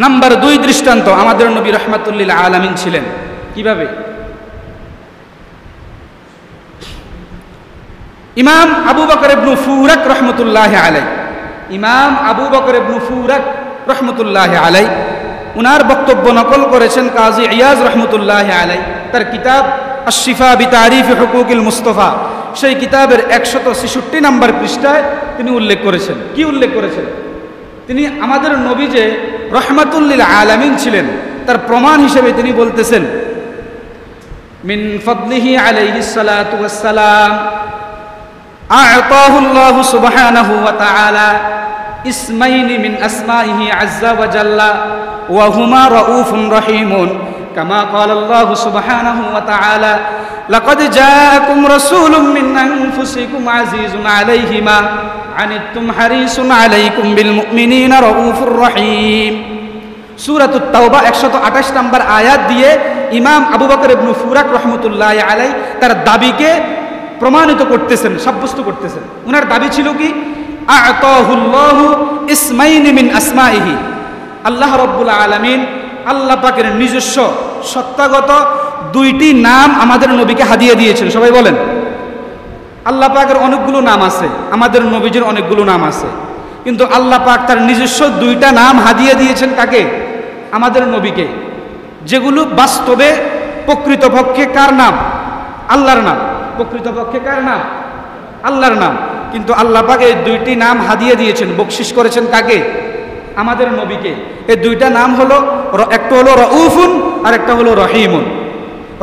Number 2 দৃষ্টান্ত, আমাদের নবী রাহমাতুল লিল আলামিন ছিলেন কিভাবে? ইমাম আবু বকর ইবনে ফুরাক রহমতুল্লাহি আলাইহি, ইমাম আবু বকর ইবনে ফুরাক রহমতুল্লাহি আলাইহি উনার বক্তব্য নকল করেছেন কাজী ইয়াজ রহমতুল্লাহি আলাইহি তার কিতাব আশ-শিফা বিতারিফ হুকুকিল মুস্তাফা, সেই কিতাবের 166 নম্বর পৃষ্ঠায় তিনি উল্লেখ করেছেন। কি উল্লেখ করেছেন? তিনি আমাদের নবী যে রহমাতুল লিল আলামিন ছিলেন তার প্রমাণ হিসেবে তিনি বলতেছেন, মিন ফাদলিহি আলাইহিস সালাতু ওয়াস সালাম আ'তাহু আল্লাহু সুবহানাহু ওয়া তাআলা ইসমাইনি মিন আসমাইহি আযজা ওয়া জাল্লা ওয়া হুমা রাউফুর রহিমুন কামা ক্বালা আল্লাহু সুবহানাহু ওয়া তাআলা লাকাদ জাআকুম রাসূলুম মিন আনফুসিকুম আজিজুন আলাইহি মা আনিতুম হারিসুন আলাইকুম বিল মুমিনিনা রাউফুর রহিম। সূরাতুত তাওবা 128 নম্বর আয়াত দিয়ে ইমাম আবু বকর ইবনে ফুরাক রাহমাতুল্লাহি আলাইহি তার দাবিকে প্রমাণিত করতেছেন, সাব্যস্ত করতেছেন। ওনার দাবি ছিল কি? আ'তাহুল্লাহু ইসমাইনি মিন আসমাইহি, আল্লাহ রাব্বুল আলামিন আল্লাহ পাকের নিজস্ব সত্তাগত 2টি নাম আমাদের নবীকে হাদিয়ে দিয়েছেন। সবাই বলেন, আল্লাহ পাকের অনেকগুলো নাম আছে, আমাদের নবীজির অনেকগুলো নাম আছে, কিন্তু আল্লাহ পাক তার নিজস্ব 2টা নাম হাদিয়ে দিয়েছেন কাকে? আমাদের নবীকে, যেগুলো বাস্তবে প্রকৃতপক্ষে কার নাম? আল্লাহর নাম। প্রকৃতপক্ষে কার নাম? আল্লাহর নাম। কিন্তু আল্লাহ পাক এই 2টি নাম হাদিয়ে দিয়েছেন, বকশিশ করেছেন কাকে? আমাদের নবীকে। এই 2টা নাম হলো, একটা হলো রাউফুন আর একটা হলো রহিমুন।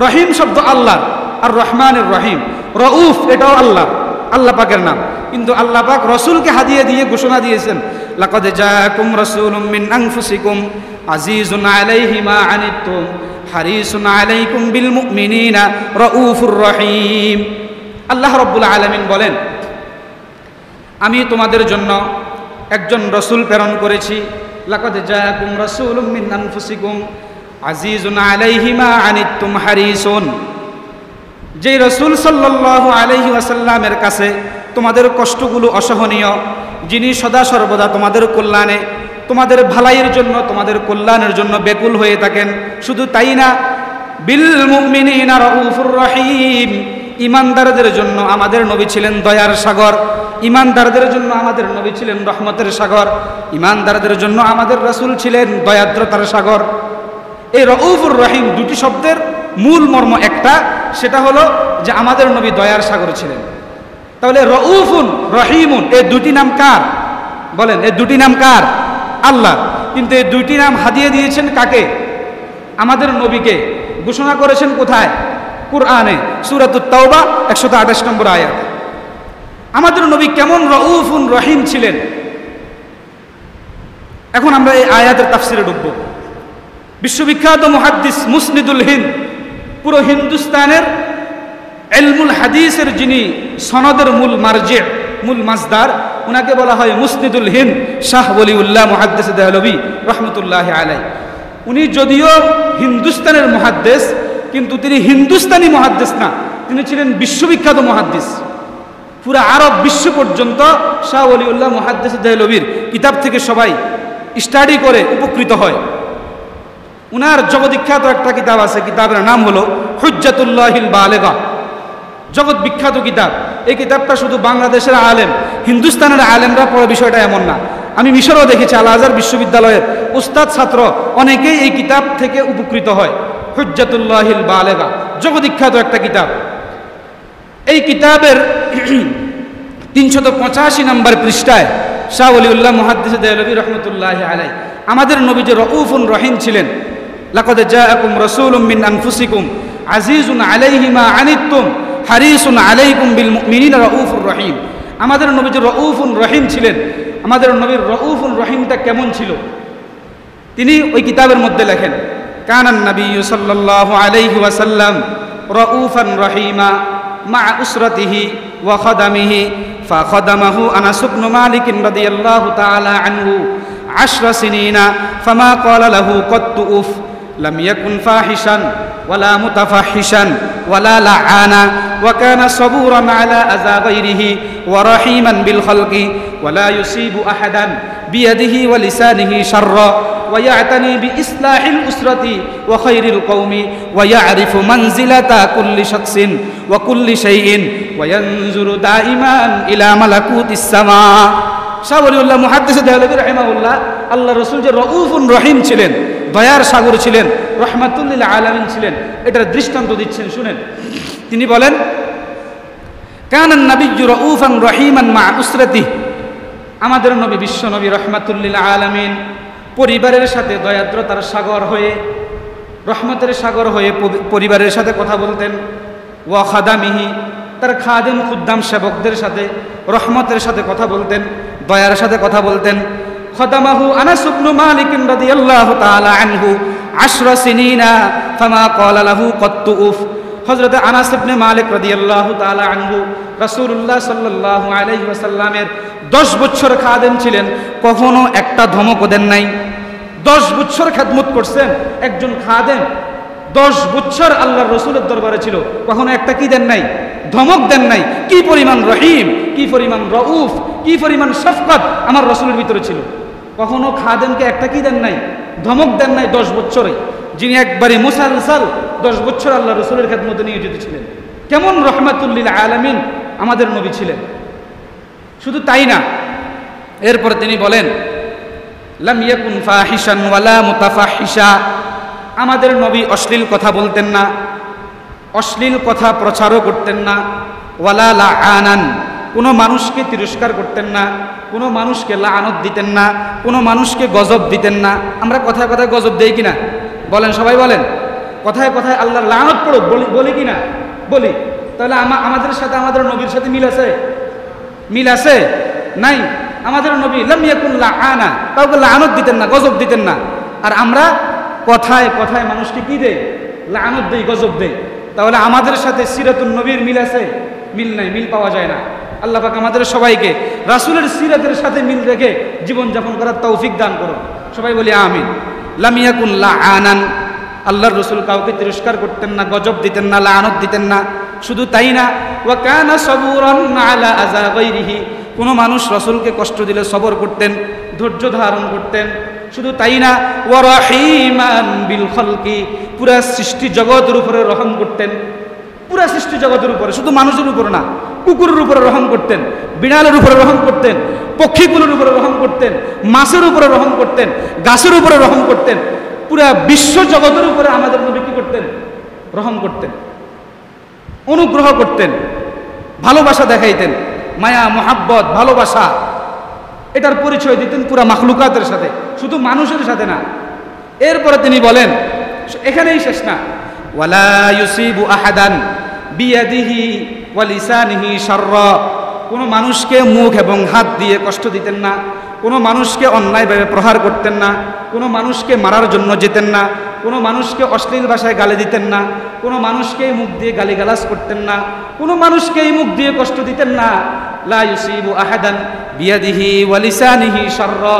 রহিম শব্দ আল্লাহ আর রহমানুর রহিম। রাউফ এটাও আল্লাহ, আল্লাহ পাকের নাম, কিন্তু আল্লাহ পাক রাসূলকে হাদিয়ে দিয়ে ঘোষণা দিয়েছেন, লাকাদ জাআকুম রাসূলুম মিন আনফুসিকুম আজিজুন আলাইহি মা আনিতুম হারিসুন আলাইকুম বিল মুমিনিনা রাউফুর রহিম। আল্লাহ রাব্বুল আলামিন বলেন, আমি তোমাদের জন্য একজন রাসূল প্রেরণ করেছি। লাকাদ জাআকুম রাসূলুম মিন আনফুসিকুম আজিজুন আলাইহি মা আনিতুম হারিসুন, যে রাসূল সাল্লাল্লাহু আলাইহি ওয়াসাল্লামের কাছে তোমাদের কষ্টগুলো অসহনীয়, যিনি সদা সর্বদা তোমাদের কল্যাণে, তোমাদের ভালাইয়ের জন্য, তোমাদের কল্যাণের জন্য ব্যাকুল হয়ে থাকেন। শুধু তাই না, বিল মুমিনিনা রাউফুর রহিম, ইমানদারদের জন্য আমাদের নবী ছিলেন দয়ার সাগর, ইমানদারদের জন্য আমাদের নবী ছিলেন রহমতের সাগর, ইমানদারদের জন্য আমাদের রাসূল ছিলেন দয়াদ্রতার সাগর। এই রাউফুর রহিম 2টি শব্দের মূল মর্ম একটা, সেটা হলো যে আমাদের নবী দয়ার সাগর ছিলেন। তাহলে রাউফুন রহিমুন এই 2টি নাম কার? বলেন, এই 2টি নাম কার? আল্লাহ। কিন্তু এই 2টি নাম হাদিয়ে দিয়েছেন কাকে? আমাদের নবীকে। ঘোষণা করেছেন কোথায়? কুরআনে, সূরাতুত তাওবা 128 নম্বর আয়াত। আমাদের নবী কেমন রাউফুন রহিম ছিলেন? এখন আমরা এই আয়াতের তাফসিরে ঢুকবো। বিশ্ববিখ্যাত মুহাদ্দিস মুসনিদুল হিন্দ, পুরো হিন্দুস্তানের ইলমুল হাদিসের যিনি সনদের মূল মারজি, মূল মাজদার, ওনাকে বলা হয় মুসনিদুল হিন্দ শাহ ওলিউল্লাহ মুহাদ্দিস দেহলভী রহমতুল্লাহি আলাইহি। উনি যদিও হিন্দুস্তানের মুহাদ্দিস, কিন্তু তিনি হিন্দুস্তানি মুহাদ্দিস না, তিনি ছিলেন বিশ্ববিখ্যাত মুহাদ্দিস। পুরো আরব বিশ্ব পর্যন্ত শাহ ওলিউল্লাহ মুহাদ্দিস দেহলভীর কিতাব থেকে সবাই স্টাডি করে উপকৃত হয়। উনার জগদ্বিখ্যাত একটা কিতাব আছে, কিতাবের নাম হলো হুজ্জাতুল্লাহিল বালেগা, জগৎ বিখ্যাত কিতাব। এই কিতাবটা শুধু বাংলাদেশের আলেম, হিন্দুস্তানের আলেমরা পড়ে বিষয়টা এমন না। আমি মিশরও দেখেছি, আল আজহার বিশ্ববিদ্যালয়ের উস্তাদ ছাত্র অনেকেই এই কিতাব থেকে উপকৃত হয়। হুজ্জাতুল্লাহিল বালেগা জগদ্বিখ্যাত একটা কিতাব। এই কিতাবের 385 নম্বর পৃষ্ঠায় শাহ ওলিউল্লাহ মুহাদ্দিস দেহলভী রহমতুল্লাহি আলাইহি আমাদের নবী যে রাউফুন রহিম ছিলেন, লাকাদ জাআকুম রাসূলুম মিন আনফুসিকুম আজিজুন আলাইহি মা আনিতুম হারিসুন আলাইকুম বিল মুমিনিনা রাউফুর রহিম। আমাদের নবী যে রাউফুন রহিম ছিলেন, আমাদের নবীর রাউফুন রহিমটা কেমন ছিল? তিনি ওই কিতাবের মধ্যে লেখেন, কানান নবিয়্যু সাল্লাল্লাহু আলাইহি ওয়াসাল্লাম রাউফান রহিমা মা উসরাতিহি ওয়া খাদামিহি ফাখাদামাহু আনাস ইবনে মালিক রাদিয়াল্লাহু তাআলা আনহু 10 সিনিনা ফামা ক্বালা লাহু ক্বাত্তু উফ লাম ইয়াকুন ফাহিশান ওয়ালা মুতাফাহিশান ওয়ালা লাআনা ওয়া কানা সাবুরান আলা আযা গায়রিহি ওয়া রাহিমান বিল খালকি ওয়ালা ইউসিবু আহাদান বিয়াদিহি ওয়া লিসানিহি শাররা ওয়া ইয়াতানি বিইসলাহিল উসরাতি ওয়া খায়রিল কওমি ওয়া ইয়ারিফু মানজিলাতা কুল্লি শাখসিন ওয়া কুল্লি শাইইন ওয়া ইয়ানজুরু দাইমান ইলা মালাকুতিস সামা। শাহ ওলিউল্লাহ মুহাদ্দিস দেহলভী রাহিমাহুল্লাহ আল্লাহ রাসূল যে রউফুন রহিম ছিলেন, দয়ার সাগর ছিলেন, রহমাতুল লিল আলামিন ছিলেন, এটার দৃষ্টান্ত দিচ্ছেন। শুনেন, তিনি বলেন কানান নাবিয়্যু রউফান রহিমান মা উসরাতিহি, আমাদের নবী বিশ্ব নবী রহমাতুল লিল আলামিন পরিবারের সাথে দয়াদ্রতার সাগর হয়ে, রহমতের সাগর হয়ে পরিবারের সাথে কথা বলতেন। ওয়া খাদামিহি, তার খাদেম খুদ্দাম সেবকদের সাথে রহমতের সাথে কথা বলতেন, দয়ার সাথে কথা বলতেন। খাদামাহু আনাস ইবনে মালিক রাদিয়াল্লাহু তাআলা আনহু 10 সিনিনা ফামা ক্বালা লাহু ক্বাত্তু উফ। হযরত আনাস ইবনে মালিক রাদিয়াল্লাহু তাআলা আনহু রাসূলুল্লাহ সাল্লাল্লাহু আলাইহি ওয়াসাল্লামের 10 বছর খাদেম ছিলেন, কখনো একটা ধমকও দেন নাই। 10 বছর খেদমত করছেন একজন খাদেম, 10 বছর আল্লাহর রাসূলের দরবারে ছিল, কখনো একটা কি দেন নাই, ধমক দেন নাই। কি পরিমাণ রহিম, কি পরিমাণ রউফ, কি পরিমাণ শফকত আমার রাসূলের ভিতরে ছিল। কখনো খাদেমকে একটা কি দেন নাই, ধমক দেন নাই 10 বছরে, যিনি একবারে মুসালসাল 10 বছর আল্লাহ রাসূলের খেদমতে নিয়োজিত ছিলেন। কেমন রহমাতুল লিল আলামিন আমাদের নবী ছিলেন। শুধু তাই না, এরপরে তিনি বলেন লাম ইয়াকুন ফাহিশান ওয়ালা মুতাফাহিশা, আমাদের নবী অশ্লীল কথা বলতেন না, অশ্লীল কথা প্রচারও করতেন না। ওয়ালা লাআনান, কোনো মানুষকে তিরস্কার করতেন না, কোনো মানুষকে লাআনত দিতেন না, কোনো মানুষকে গজব দিতেন না। আমরা কথায় কথায় গজব দেই কিনা বলেন, সবাই বলেন। কথায় কথায় আল্লাহর লাআনত পড়ো বলি কিনা, বলি। তাহলে আমাদের সাথে আমাদের নবীর সাথে মিল আছে? মিল আছে? নাই। আমাদের নবী লাম ইয়াকুন লাআনা, কাউকে লাআনত দিতেন না, গজব দিতেন না। আর আমরা কথায় কথায় মানুষকে কি দেই, লাআনত দেই, গজব দেই। তাহলে আমাদের সাথে সিরাতুন নবীর মিল আছে? মিল নাই, মিল পাওয়া যায় না। আল্লাহ পাক আমাদের সবাইকে রাসূলের সিরাতের সাথে মিল রেখে জীবনযাপন করার তৌফিক দান করুন। সবাই বলি আমিন। লাম ইয়াকুন লাআনান, আল্লাহর রাসূল কাউকে তিরস্কার করতেন না, গজব দিতেন না, লাআনত দিতেন না। শুধু তাই না, ওয়া কানা সাবুরান আলা আযা গায়রিহি, কোনো মানুষ রাসূলকে কষ্ট দিলে সবর করতেন, ধৈর্য ধারণ করতেন। শুধু তাই না, ওয়া রাহিমান বিল খালকি, পুরা সৃষ্টি জগতের উপরে রহম করতেন, পুরা সৃষ্টি জগতের উপরে, শুধু মানুষের উপর না, কুকুরের উপরে রহম করতেন, বিড়ালের উপরে রহম করতেন, পক্ষীগুলোর উপরে রহম করতেন, মাছের উপরে রহম করতেন, গাছের উপরে রহম করতেন। পুরা বিশ্ব জগতের উপরে আমাদের নবী কি করতেন? রহম করতেন, অনুগ্রহ করতেন, ভালোবাসা দেখাইতেন, মায়া মোহাব্বত ভালোবাসা, এটার পরিচয় দিতেন পুরা মাখলুকাতের সাথে, শুধু মানুষের সাথে না। এরপরে তিনি বলেন, এখানেই শেষ না, ওয়ালা ইউসিবু আহাদান বিয়াদিহি ওয়া লিসানিহি শাররা, কোনো মানুষকে মুখ এবং হাত দিয়ে কষ্ট দিতেন না, কোনো মানুষকে অন্যায়ভাবে প্রহার করতেন না, কোনো মানুষকে মারার জন্য যেতেন না, কোনো মানুষকে অশ্লীল ভাষায় গালি দিতেন না, কোনো মানুষকে মুখ দিয়ে গালিগালাজ করতেন না, কোনো মানুষকে মুখ দিয়ে কষ্ট দিতেন না। লা ইউসিবু আহাদান বিয়াদিহি ওয়া লিসানিহি শাররা।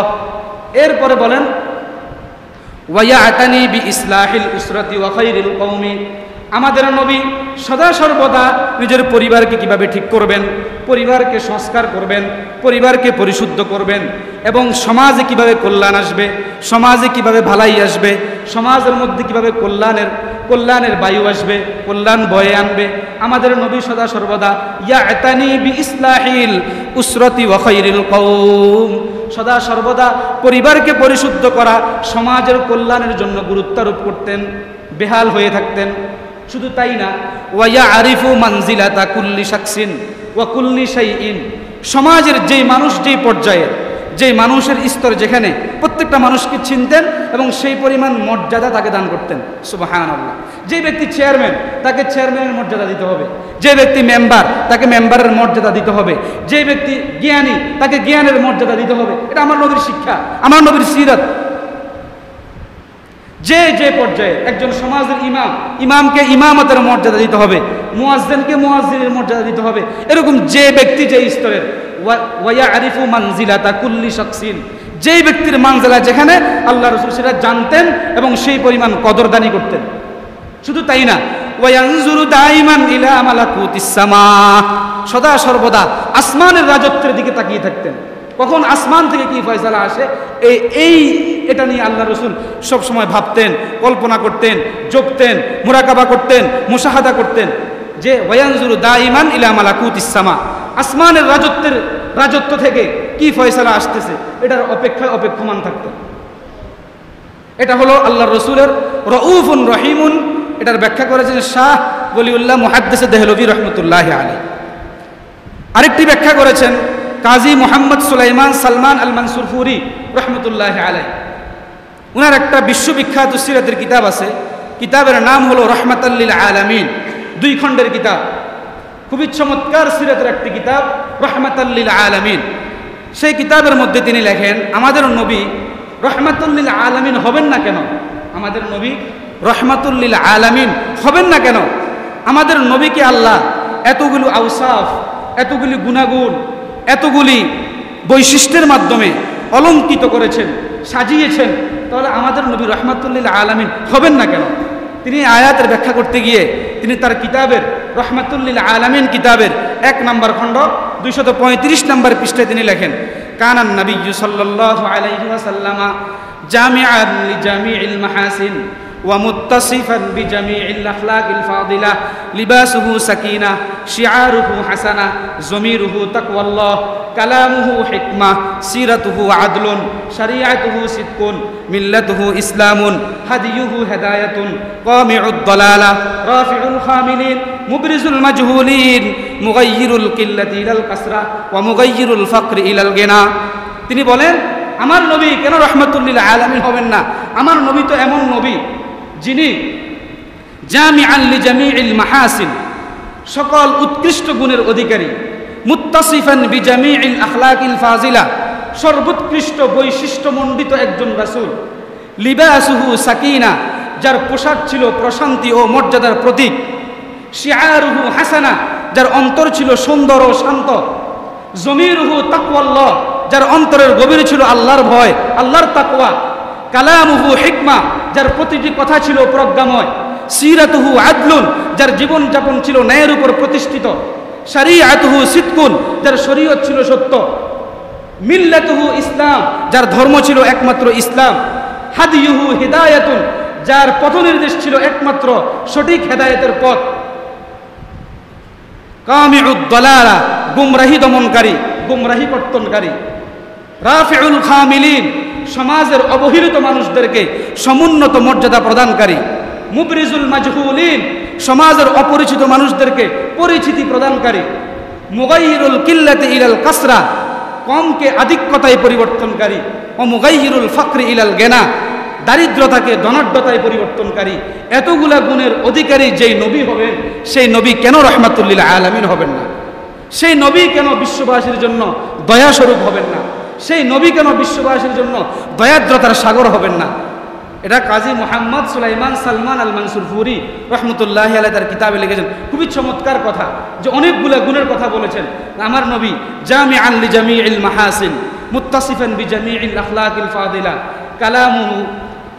এরপরে বলেন ওয়া ইয়াতানি বিইসলাহিল উসরাতি ওয়া খায়রিল কওমি, আমাদের নবী সদা সর্বদা নিজের পরিবারকে কিভাবে ঠিক করবেন, পরিবারকে সংস্কার করবেন, পরিবারকে পরিশুদ্ধ করবেন, এবং সমাজে কিভাবে কল্যাণ আসবে, সমাজে কিভাবে ভালাই আসবে, সমাজের মধ্যে কিভাবে কল্যাণের বায়ু আসবে, কল্যাণ বয়ে আনবে। আমাদের নবী সদা সর্বদা ইয়াতানি বিইসলাহিল উসরাতি ওয়া খায়রিল কওম, সদা সর্বদা পরিবারকে পরিশুদ্ধ করা, সমাজের কল্যাণের জন্য গুরুত্ব আরোপ করতেন, বেহাল হয়ে থাকতেন। শুধু তাই না, ওয়া ইয়ারিফু মানজিলাতা কুল্লি শাখসিন ওয়া কুল্লি শাইইন, সমাজের যেই মানুষ যেই পর্যায়ের, যেই মানুষের স্তর যেখানে, প্রত্যেকটা মানুষকে চিনতেন এবং সেই পরিমাণ মর্যাদা তাকে দান করতেন। সুবহানাল্লাহ। যে ব্যক্তি চেয়ারম্যান, তাকে চেয়ারম্যানের মর্যাদা দিতে হবে, যে ব্যক্তি মেম্বার, তাকে মেম্বারের মর্যাদা দিতে হবে, যে ব্যক্তি জ্ঞানী, তাকে জ্ঞানের মর্যাদা দিতে হবে। এটা আমার নবীর শিক্ষা, আমার নবীর সিরাত। যে যে পর্যায়ে একজন সমাজের ইমাম, ইমামকে ইমামতের মর্যাদা দিতে হবে, মুয়াজ্জিনকে মুয়াজ্জিনের মর্যাদা দিতে হবে। এরকম যে ব্যক্তি যে স্তরের, ওয়া ইয়ারিফু মানজিলাতা কুল্লি শাখসিন, যেই ব্যক্তির মানজিলা যেখানে, আল্লাহ রাসূল সেটা জানতেন এবং সেই পরিমাণ কদরদানি করতেন। শুধু তাই না, ওয়া ইয়ানজুরু দাইমান ইলা মালাকুতিস সামা, সদা সর্বদা আসমানের রাজত্বের দিকে তাকিয়ে থাকতেন। কখন আসমান থেকে কি ফয়সালা আসে, এটা নিয়ে আল্লাহ রসুল সবসময় ভাবতেন, কল্পনা করতেন, জপতেন, মুরাকাবা করতেন, মুশাহাদা করতেন যে ওয়ায়ানজুরু দাইমান ইলা মালাকুতিস সামা, আসমানের রাজত্ব থেকে কি ফয়সালা আসতেছে এটার অপেক্ষায় অপেক্ষমান থাকতেন। এটা হলো আল্লাহ রসুলের রউফুন রহিমুন। এটার ব্যাখ্যা করেছেন শাহ ওলিউল্লাহ মুহাদ্দিস দেহলভী রহমতুল্লাহ আলাইহি। আরেকটি ব্যাখ্যা করেছেন কাজী মুহাম্মদ সুলাইমান সালমান আল মানসুর ফুরি রহমতুল্লাহ আলাইহি। উনার একটা বিশ্ববিখ্যাত সিরাতের কিতাব আছে, কিতাবের নাম হলো রহমাতাল লিল আলামিন, 2 খণ্ডের কিতাব, খুবই চমৎকার সিরাতের একটি কিতাব রহমাতাল লিল আলামিন। সেই কিতাবের মধ্যে তিনি লেখেন আমাদের নবী রহমাতুল লিল আলামিন হবেন না কেন? আমাদের নবী রহমাতুল লিল আলামিন হবেন না কেন? আমাদের নবীকে আল্লাহ এতগুলো আওসাফ, এতগুলি গুণাগুণ, এতগুলি বৈশিষ্ট্যের মাধ্যমে অলঙ্কিত করেছেন, সাজিয়েছেন, তাহলে আমাদের নবী রহমাতুল লিল আলামিন হবেন না কেন? তিনি আয়াতের ব্যাখ্যা করতে গিয়ে তিনি তার কিতাবের রহমাতুল লিল আলামিন কিতাবের 1 নম্বর খণ্ড 235 নম্বর পৃষ্ঠায় তিনি লেখেন কানান নবিয়্যু সাল্লাল্লাহু আলাইহি ওয়াসাল্লাম জামিআন লিজামিইল মাহাসিন ওয়া মুত্তাসিফান বিজামিইল আখলাকিল ফাদিলা লিবাসুহু সাকিনাহ শিআরুহু হাসানাহ জমিরুহু তাকওয়াল্লাহ কালামুহু হিকমাহ সিরাতুহু আদলুন শরিয়াতুহু সিদকুন মিল্লাতুহু ইসলামুন হাদিয়ুহু হিদায়াতুন কামিউদ দালালাহ রাফিউল খামিলিন মুবরিজুল মাজহুলিন মুগাইয়িরুল কিল্লাতি ইলাল কাসরা ওয়া মুগাইয়িরুল ফাকরি ইলাল গিনা। তিনি বলেন আমার নবী কেন রহমাতুল লিল আলামিন হবেন না? আমার নবী তো এমন নবী যিনি জামিআন লিজামিইল মাহাসিন, সকল উৎকৃষ্ট গুণের অধিকারী, মুত্তাসিফান বিজামিইল আখলাকিল ফাজিলা, সর্বোৎকৃষ্ট বৈশিষ্ট্যমণ্ডিত একজন রাসূল, লিবাসুহু সাকিনা, যার পোশাক ছিল প্রশান্তি ও মর্যাদার প্রতীক, শিআরুহু হাসানা, যার অন্তর ছিল সুন্দর ও শান্ত, জমিরুহু তাকওয়াল্লাহ, যার অন্তরের গভীরে ছিল আল্লাহর ভয়, আল্লাহর তাকওয়া, কালামুহু হিকমা, যার প্রতিটি কথা ছিল প্রজ্ঞাময়, সিরাতুহু আদলুন, যার জীবনযাপন ছিল ন্যায়ের উপর প্রতিষ্ঠিত, শরিয়াতুহু সিদকুন, যার শরীয়ত ছিল সত্য, মিল্লাতুহু ইসলাম, যার ধর্ম ছিল একমাত্র ইসলাম, হাদিয়ুহু হিদায়াতুন, যার পথ নির্দেশ ছিল একমাত্র সঠিক হেদায়েতের পথ, কামিউদ দালালা, গুমরাহি দমনকারী, গুমরাহি কর্তনকারী, রাফিউল খামিলিন, সমাজের অবহেলিত মানুষদেরকে সমুন্নত মর্যাদা প্রদানকারী, মুবরিজুল মাজহুলিন, সমাজের অপরিচিত মানুষদেরকে পরিচিতি প্রদানকারী, মুগাইয়িরুল কিল্লাতি ইলাল কাসরা, কমকে আধিক্যতায় পরিবর্তনকারী, ও মুগাইয়িরুল ফাকরি ইলাল গিনা, দারিদ্রতাকে ধনাঢ্যতায় পরিবর্তনকারী। এতগুলা গুণের অধিকারী যেই নবী হবেন, সেই নবী কেন রহমাতুল লিল আলামিন হবেন না? সেই নবী কেন বিশ্ববাসীর জন্য দয়াস্বরূপ হবেন না? সেই নবী কেন বিশ্ববাসীর জন্য দয়াদ্রতার সাগর হবেন না? এটা কাজী মুহাম্মদ সুলাইমান সালমান আল মানসুর ফুরি রহমতুল্লাহ আলাইহি তার কিতাবে লিখেছেন। খুবই চমৎকার কথা, যে অনেকগুলা গুণের কথা বলেছেন। আমার নবী জামিআন লিজামিইল মাহাসিন মুত্তাসিফান বিজামিইল আখলাকিল ফাদিলা কালামুহু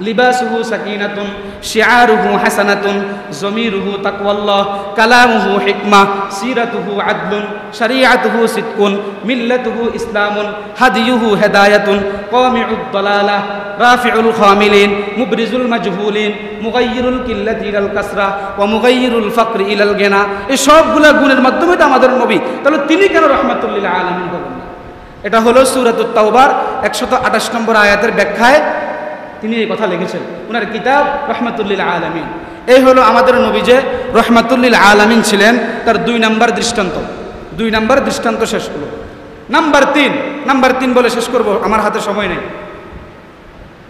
লিবাসুহু সাকিনাতুন শিআরুহু হাসানাতুন জমিরুহু তাকওয়াল্লাহ কালামুহু হিকমাহ সিরাতুহু আদলুন শরিয়াতুহু সিদকুন মিল্লাতুহু ইসলামুন হাদিয়ুহু হিদায়াতুন কামিউদ দালালাহ রাফিউল খামিলিন মুবরিজুল মাজহুলিন মুগাইয়িরুল কিল্লাতি ইলাল কাসরা ওয়া মুগাইয়িরুল ফাকরি ইলাল গিনা। এই সবগুলা গুণের মাধ্যমে তো আমাদের নবী, তাহলে তিনি কেন রহমাতুল লিল আলামিন হবেন না? এটা হলো সূরাতুত তাওবার 128 নম্বর আয়াতের ব্যাখ্যায় তিনি এই কথা লিখেছেন ওনার কিতাব রহমাতুল লিল আলামিন। এই হলো আমাদের নবী যে রহমাতুল লিল আলামিন ছিলেন, তার 2 নম্বর দৃষ্টান্ত। 2 নম্বর দৃষ্টান্ত শেষ হলো। নাম্বার 3 বলে শেষ করব, আমার হাতে সময় নেই।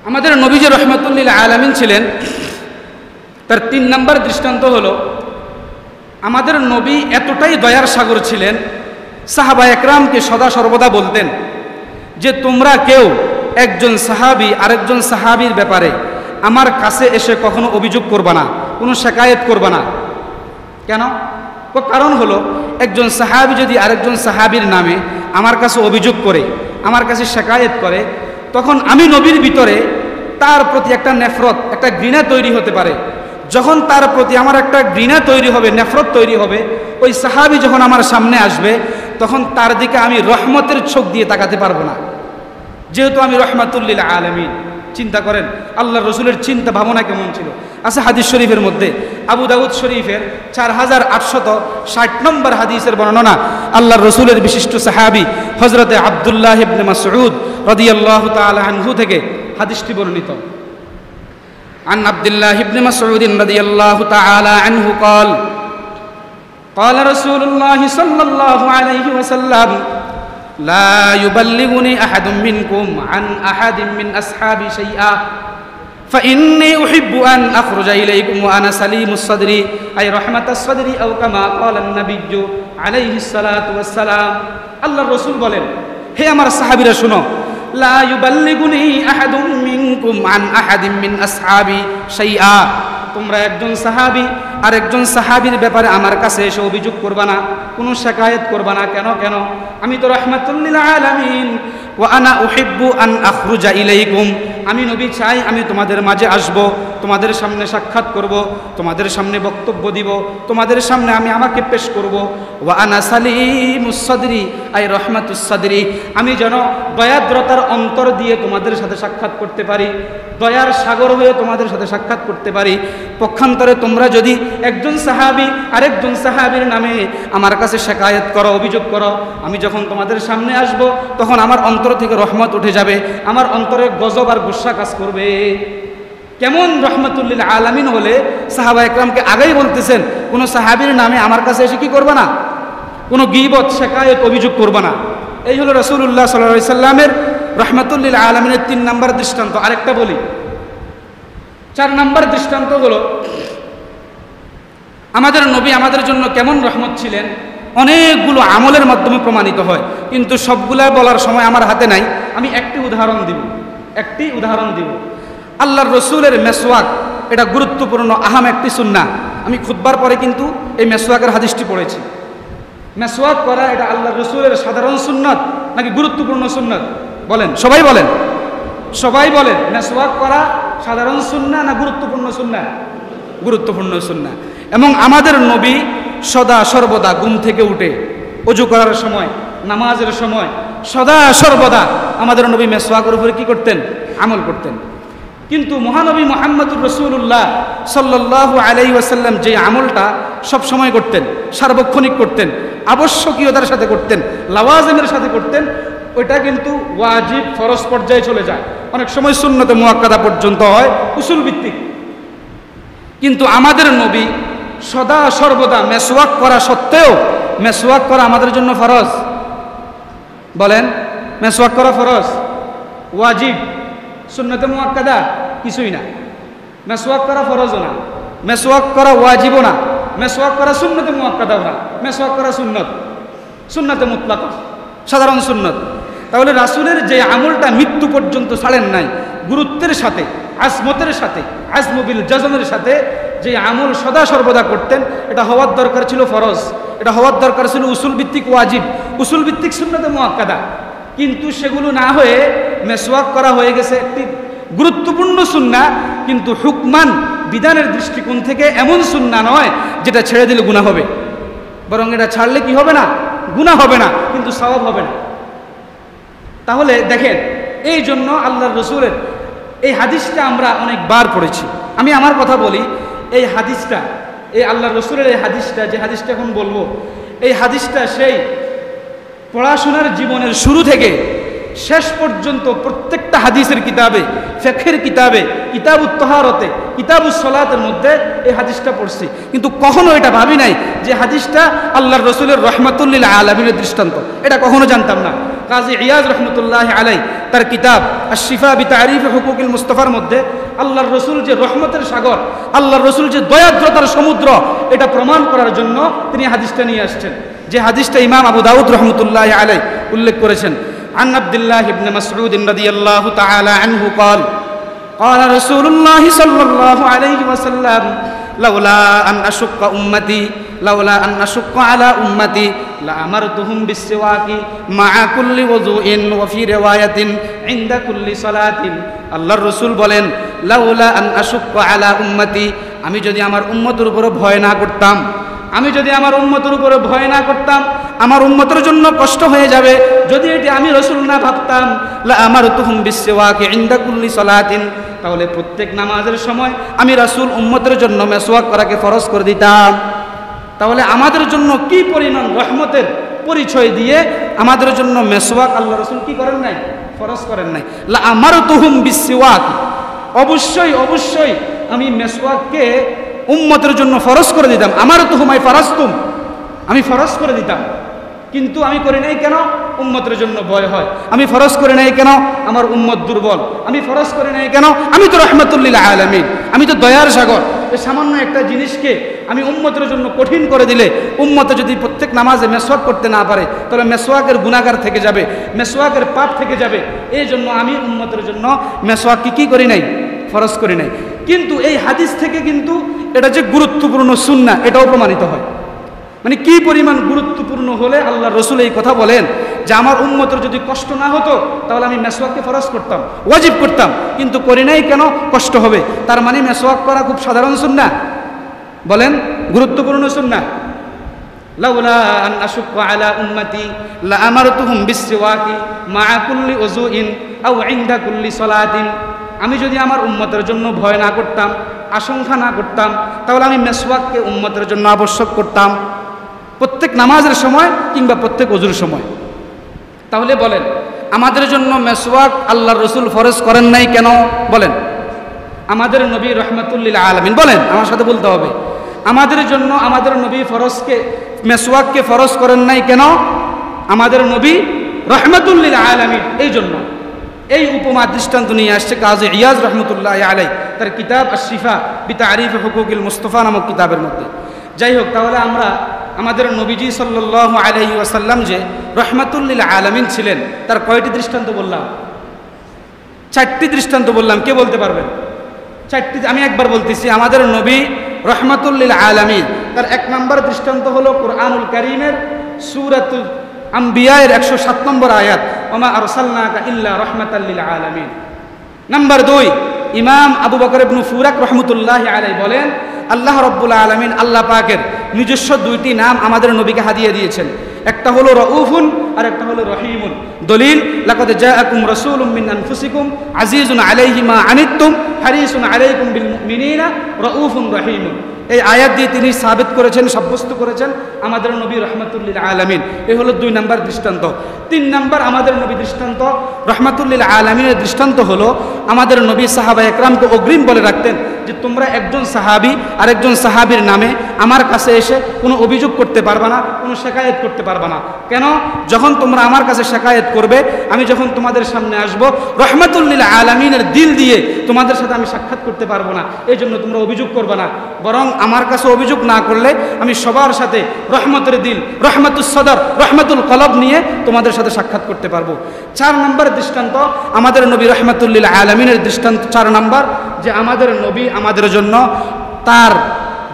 আমাদের নবী যে রহমাতুল লিল আলামিন ছিলেন, তার 3 নম্বর দৃষ্টান্ত হলো আমাদের নবী এতটাই দয়ার সাগর ছিলেন, সাহাবা একরামকে সদা সর্বদা বলতেন যে তোমরা কেউ একজন সাহাবী আরেকজন সাহাবীর ব্যাপারে আমার কাছে এসে কখনো অভিযোগ করবা না, কোনো শিকায়েত করবা না। কেন? কারণ হলো একজন সাহাবী যদি আরেকজন সাহাবীর নামে আমার কাছে অভিযোগ করে, আমার কাছে শিকায়েত করে, তখন আমি নবীর ভিতরে তার প্রতি একটা নেফরত, একটা ঘৃণা তৈরি হতে পারে। যখন তার প্রতি আমার একটা ঘৃণা তৈরি হবে, নেফরত তৈরি হবে, ওই সাহাবী যখন আমার সামনে আসবে তখন তার দিকে আমি রহমতের চোখ দিয়ে তাকাতে পারবো না, যেহেতু আমি রহমাতুল লিল আলামিন। চিন্তা করেন আল্লাহর রসুলের চিন্তা ভাবনা কেমন ছিল। আছে হাদিস শরীফের মধ্যে, আবু দাউদ শরীফের 4860 নম্বর হাদিসের বর্ণনা, আল্লাহর রসুলের বিশিষ্ট সাহাবী হযরতে আব্দুল্লাহ ইবনে মাসউদ রাদিয়াল্লাহু তাআলা আনহু থেকে হাদিসটি বর্ণিত। عن عبد الله بن مسعود رضي الله تعالى عنه قال قال رسول الله صلى الله عليه وسلم لا يبلغني أحد منكم عن أحد من أصحابي شيئا فإني أحب أن أخرج إليكم وأنا سليم الصدر أي رحمة الصدر أو كما قال النبي عليه الصلاة والسلام। الله الرسول বলেন, হে আমার সাহাবীরা শুনো, লা ইউবাল্লিগুনি আহাদুম মিনকুম আন আহাদিম মিন আসহাবি শাইআ, তোমরা একজন সাহাবী আর একজন সাহাবীর ব্যাপারে আমার কাছে এসে অভিযোগ করবা না, কোনো শিকায়েত করবা না। কেন? আমি তো রাহমাতুল লিল আলামিন। ওয়া আনা উহিব্বু আন আখরুজা ইলাইকুম, আমি নবী চাই আমি তোমাদের মাঝে আসব, তোমাদের সামনে সাক্ষাৎ করব, তোমাদের সামনে বক্তব্য দিব, তোমাদের সামনে আমি আমাকে পেশ করব। ওয়া আনা সালিমুস সাদরি আই রহমাতুস সাদরি, আমি যেন দয়াদ্রতার অন্তর দিয়ে তোমাদের সাথে সাক্ষাৎ করতে পারি, দয়ার সাগর হয়ে তোমাদের সাথে সাক্ষাৎ করতে পারি। পক্ষান্তরে তোমরা যদি একজন সাহাবী আরেকজন সাহাবীর নামে আমার কাছে শিকায়েত করো, অভিযোগ করো, আমি যখন তোমাদের সামনে আসব তখন আমার অন্তর থেকে রহমত উঠে যাবে, আমার অন্তরে গজব আর গুসা কাজ করবে। কেমন রহমাতুল লিল আলামিন হলে সাহাবা একরামকে আগেই বলতেছেন কোনো সাহাবীর নামে আমার কাছে এসে কি করবে না, কোনো গীবত শিকায়েত অভিযোগ করবে না। এই হলো রাসূলুল্লাহ সাল্লাল্লাহু আলাইহি সাল্লামের রহমাতুল লিল আলামিনের 3 নম্বর দৃষ্টান্ত। আরেকটা বলি, 4 নম্বর দৃষ্টান্ত হলো আমাদের নবী আমাদের জন্য কেমন রহমত ছিলেন। অনেকগুলো আমলের মাধ্যমে প্রমাণিত হয়, কিন্তু সবগুলা বলার সময় আমার হাতে নাই। আমি একটি উদাহরণ দিব। আল্লাহর রসুলের মেসওয়াক, এটা গুরুত্বপূর্ণ আহাম একটি সুন্নাহ। আমি খুতবার পরে কিন্তু এই মেসওয়াকের হাদিসটি পড়েছি। মেসওয়াক করা এটা আল্লাহর রসুলের সাধারণ সুন্নাত নাকি গুরুত্বপূর্ণ সুন্নাত? বলেন, সবাই বলেন মেসওয়াক করা সাধারণ সুন্নাহ না গুরুত্বপূর্ণ সুন্নাহ? গুরুত্বপূর্ণ সুন্নাহ। এবং আমাদের নবী সদা সর্বদা ঘুম থেকে উঠে ওযু করার সময়, নামাজের সময় সদা সর্বদা আমাদের নবী মেসওয়াকের উপরে কি করতেন? আমল করতেন। কিন্তু মহানবী মুহাম্মদুর রাসূলুল্লাহ সাল্লাল্লাহু আলাইহি ওয়াসাল্লাম যে আমলটা সব সময় করতেন, সার্বক্ষণিক করতেন, আবশ্যকীয়তার সাথে করতেন, লাওয়াজিমের সাথে করতেন, ওইটা কিন্তু ওয়াজিব ফরজ পর্যায়ে চলে যায়, অনেক সময় সুন্নতে মুআক্কাদা পর্যন্ত হয়, উসুল ভিত্তিক। কিন্তু আমাদের নবী সদা সর্বদা মেসওয়াক করা সত্ত্বেও, মেসওয়াক করা আমাদের জন্য ফরজ। বলেন, মেসওয়াক করা ফরজ, ওয়াজিব, সুন্নতে মুআক্কাদা কিছুই না। মেসওয়াক করা ফরজও না, মেসওয়াক করা ওয়াজিবও না, মেসওয়াক করা সুন্নতে মুআক্কাদাও না, মেসওয়াক করা সুন্নতে মুতলাক, সাধারণ সুন্নত। তাহলে রাসূলের যে আমলটা মৃত্যু পর্যন্ত ছাড়েন নাই, গুরুত্বের সাথে, আজমতের সাথে, আজম বিল জাজমের সাথে যে আমল সদা সর্বদা করতেন, এটা হওয়ার দরকার ছিল ফরজ, এটা হওয়ার দরকার ছিল উসুল ভিত্তিক ওয়াজিব, উসুল ভিত্তিক সুন্নতে মুআক্কাদা। কিন্তু সেগুলো না হয়ে মেসওয়াক করা হয়ে গেছে একটি গুরুত্বপূর্ণ সুন্নাহ, কিন্তু হুকমান বিধানের দৃষ্টিকোণ থেকে এমন সুন্নাহ নয় যেটা ছেড়ে দিলে গুনাহ হবে, বরং এটা ছাড়লে কি হবে না? গুনাহ হবে না, কিন্তু সওয়াব হবে না। তাহলে দেখেন, এই জন্য আল্লাহর রসুলের এই হাদিসটা আমরা অনেকবার পড়েছি। আমি আমার কথা বলি, এই হাদিসটা, এই আল্লাহর রসুলের এই হাদিসটা, যে হাদিসটা এখন বলবো, এই হাদিসটা সেই পড়াশোনার জীবনের শুরু থেকে শেষ পর্যন্ত প্রত্যেকটা হাদিসের কিতাবে, ফিকহের কিতাবে, কিতাবুত তাহারাতে, কিতাবুস সালাতের মধ্যে এই হাদিসটা পড়ছি, কিন্তু কখনো এটা ভাবি নাই যে হাদিসটা আল্লাহর রসুলের রহমাতুল লিল আলামিনের দৃষ্টান্ত। এটা কখনো জানতাম না। কাজী ইয়াজ রহমতুল্লাহ আলাই তার কিতাব আশ-শিফা বিতারিফ হুকুকিল মুস্তাফার মধ্যে আল্লাহর রসুল যে রহমতের সাগর, আল্লাহর রসুল যে দয়াদ্রতার সমুদ্র, এটা প্রমাণ করার জন্য তিনি হাদিসটা নিয়ে আসছেন, যে হাদিসটা ইমাম আবু দাউদ রহমতুল্লাহ আলাই উল্লেখ করেছেন। عن عبد الله بن مسعود رضي الله تعالى عنه قال قال رسول الله صلى الله عليه وسلم لولا أن أشق على أمتي لأمرتهم بالسواك مع كل وضوء وفي رواية عند كل صلاة। আল্লাহর রাসূল বলেন, লাউলা আন আশুক্কা আলা উম্মতি, আমি যদি আমার উম্মতের উপর ভয় না করতাম, আমার উম্মতের জন্য কষ্ট হয়ে যাবে। যদি এটি আমি রাসূল না ভাবতাম, লা আমারতুহুম বিসওয়াকি ইনদা কুল্লি সালাতিন, তাহলে প্রত্যেক নামাজের সময় আমি রাসূল উম্মতের জন্য মেসওয়াক করাকে ফরজ করে দিতাম। তাহলে আমাদের জন্য কি পরিমাণ রহমতের পরিচয় দিয়ে আমাদের জন্য মেসওয়াক আল্লাহ রাসূল কি করেন নাই? ফরজ করেন নাই। লা আমারতুহুম বিসওয়াক, অবশ্যই অবশ্যই আমি মেসওয়াককে উম্মতের জন্য ফরজ করে দিতাম। আমারতুহুম আই ফারাজতুম, আমি ফরজ করে দিতাম। কিন্তু আমি করি নাই কেন? উম্মতের জন্য ভয় হয়। আমি ফরজ করে নাই কেন? আমার উম্মত দুর্বল। আমি ফরজ করে নাই কেন? আমি তো রাহমাতুল লিল আলামিন, আমি তো দয়ার সাগর। এই সামান্য একটা জিনিসকে আমি উম্মতের জন্য কঠিন করে দিলে, উম্মতে যদি প্রত্যেক নামাজে মেসওয়াক করতে না পারে, তাহলে মেসওয়াকের গুনাহগার থেকে যাবে, মেসওয়াকের পাপ থেকে যাবে। এই জন্য আমি উম্মতের জন্য মেসওয়াককে কি করি নাই? ফরজ করি নাই। কিন্তু এই হাদিস থেকে কিন্তু এটা যে গুরুত্বপূর্ণ সুন্নাহ, এটাও প্রমাণিত হয়। মানে কি পরিমাণ গুরুত্বপূর্ণ হলে আল্লাহ রসুল এই কথা বলেন যে আমার উম্মতের যদি কষ্ট না হতো তাহলে আমি মেসওয়াককে ফরজ করতাম, ওয়াজিব করতাম, কিন্তু করি নাই কেন? কষ্ট হবে। তার মানে মেসওয়াক করা খুব সাধারণ সুন্নাহ, বলেন গুরুত্বপূর্ণ সুন্নাহ। লাউলা আন আশুক্কা আলা উম্মতি লা আমারতুহুম বিসওয়াকি মাআ কুল্লি উযুইন আও ইনদা কুল্লি সালাতিন, আমি যদি আমার উম্মতের জন্য ভয় না করতাম, আশঙ্কা না করতাম, তাহলে আমি মেসওয়াককে উম্মতের জন্য আবশ্যক করতাম প্রত্যেক নামাজের সময় কিংবা প্রত্যেক ওযুর সময়। তাহলে বলেন আমাদের জন্য মেসওয়াক আল্লাহর রাসূল ফরজ করেন নাই কেন? বলেন আমাদের নবী রাহমাতুল লিল আলামিন, বলেন আমার সাথে বলতে হবে, আমাদের জন্য আমাদের নবী মেসওয়াককে ফরজ করেন নাই কেন? আমাদের নবী রাহমাতুল লিল আলামিন। এই জন্য এই উপমা দৃষ্টান্ত নিয়ে আসছে কাজী ইয়াজ রহমতুল্লাহ আলাই তার কিতাব আশ-শিফা বিতারিফ হুকুকিল মুস্তাফা নামক কিতাবের মধ্যে। যাই হোক, তাহলে আমরা আমাদের নবীজি সাল্লাল্লাহু আলাইহি ওয়াসাল্লাম যে রাহমাতুল লিল আলামিন ছিলেন, তার কয়টি দৃষ্টান্ত বললাম? 4টি দৃষ্টান্ত বললাম। কে বলতে পারবেন? 4টি। আমি একবার বলতেছি, আমাদের নবী রাহমাতুল লিল আলামিন, তার 1 নম্বর দৃষ্টান্ত হলো কুরআনুল কারীমের সূরাতুল আম্বিয়া এর 107 নম্বর আয়াত, ওমা আরসালনাকা ইল্লা রাহমাতাল লিল আলামিন। নাম্বার 2, ইমাম আবু বকর ইবনে ফুরাক রাহমাতুল্লাহি আলাইহি বলেন আল্লাহ রাব্বুল আলামিন, আল্লাহ পাকের নিজস্ব 2টি নাম আমাদের নবীকে হাদিয়া দিয়েছেন। একটা হলো রাউফুন আর একটা হলো রহিমুন। দলিল লাকাদ জাআকুম রাসূলুম মিন আনফুসিকুম আজিজুন আলাইহি মা আনিতুম হারিসুন আলাইকুম বিল মুমিনিনা রাউফুন রহিমুন। এই আয়াত দিয়ে তিনি সাবিত করেছেন, সাব্যস্ত করেছেন আমাদের নবী রাহমাতুল লিল আলামিন। এই হলো 2 নম্বর দৃষ্টান্ত। 3 নম্বর আমাদের নবী দৃষ্টান্ত, রাহমাতুল লিল আলামিনের দৃষ্টান্ত হলো আমাদের নবী সাহাবায়ে একরামকে অগ্রিম বলে রাখতেন যে তোমরা একজন সাহাবী আর একজন সাহাবীর নামে আমার কাছে এসে কোনো অভিযোগ করতে পারবা না, কোনো শিকায়েত করতে পারবা না। কেন? যখন তোমরা আমার কাছে শিকায়েত করবে, আমি যখন তোমাদের সামনে আসব, রাহমাতুল লিল আলামিনের দিল দিয়ে তোমাদের সাথে আমি সাক্ষাৎ করতে পারবো না। এই জন্য তোমরা অভিযোগ করবে না, বরং আমার কাছে অভিযোগ না করলে আমি সবার সাথে রহমতের দিল, রহমাতুস সদর, রহমাতুল কলব নিয়ে তোমাদের সাথে সাক্ষাৎ করতে পারবো। 4 নম্বর দৃষ্টান্ত আমাদের নবী রাহমাতুল লিল আলামিনের দৃষ্টান্ত। 4 নম্বর যে আমাদের নবী আমাদের জন্য তার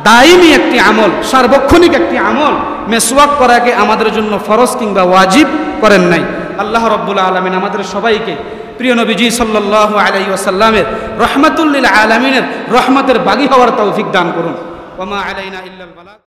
দায়মি একটি আমল, সার্বক্ষণিক একটি আমল মেসওয়াক করাকে আমাদের জন্য ফরজ কিংবা ওয়াজিব করেন নাই। আল্লাহ রাব্বুল আলামিন আমাদের সবাইকে প্রিয় নবীজি সাল্লাল্লাহু আলাইহি ওয়াসাল্লামের রাহমাতুল লিল আলামিনের রহমতের বাগী হওয়ার তৌফিক দান করুন। ওয়া মা আলাইনা ইল্লাল বালাগ।